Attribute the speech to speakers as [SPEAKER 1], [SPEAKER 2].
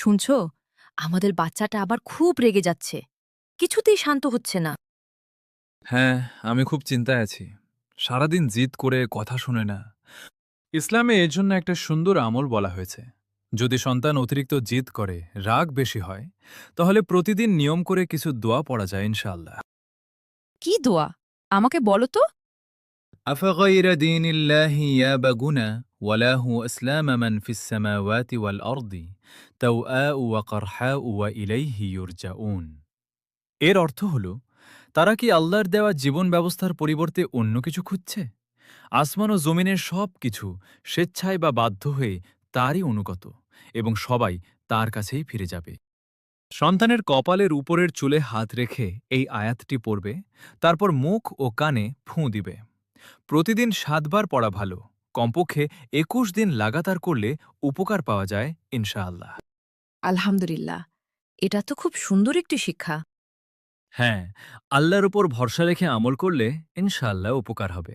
[SPEAKER 1] শুনছো, আমাদের বাচ্চাটা আবার খুব রেগে যাচ্ছে, কিছুতেই শান্ত হচ্ছে না।
[SPEAKER 2] হ্যাঁ, আমি খুব চিন্তায় আছি। সারাদিন জিদ করে কথা শোনে না। ইসলামে এর জন্য একটা সুন্দর আমল বলা হয়েছে। যদি সন্তান অতিরিক্ত জিদ করে, রাগ বেশি হয়, তাহলে প্রতিদিন নিয়ম করে কিছু দোয়া পড়া যায় ইনশাআল্লাহ।
[SPEAKER 1] কি দোয়া? আমাকে বলো তো।
[SPEAKER 2] أفغير دين الله يابغون وله أسلام من في السماوات والأرض توآء وقرحاء وإليه يرجعون। এর অর্থ হল, তারা কি আল্লাহর দেওয়া জীবন ব্যবস্থার পরিবর্তে অন্য কিছু খুঁজছে? আসমান ও জমিনের সব কিছু স্বেচ্ছায় বা বাধ্য হয়ে তারই অনুগত, এবং সবাই তার কাছেই ফিরে যাবে। সন্তানের কপালের উপরের চুলে হাত রেখে এই আয়াতটি পড়বে, তারপর মুখ ও কানে ফুঁ দিবে। প্রতিদিন ৭ বার পড়া ভালো। কমপক্ষে ২১ দিন লাগাতার করলে উপকার পাওয়া যায় ইনশাআল্লাহ।
[SPEAKER 1] আলহামদুলিল্লাহ, এটা তো খুব সুন্দর একটি শিক্ষা।
[SPEAKER 2] হ্যাঁ, আল্লাহর উপর ভরসা রেখে আমল করলে ইনশাআল্লাহ উপকার হবে।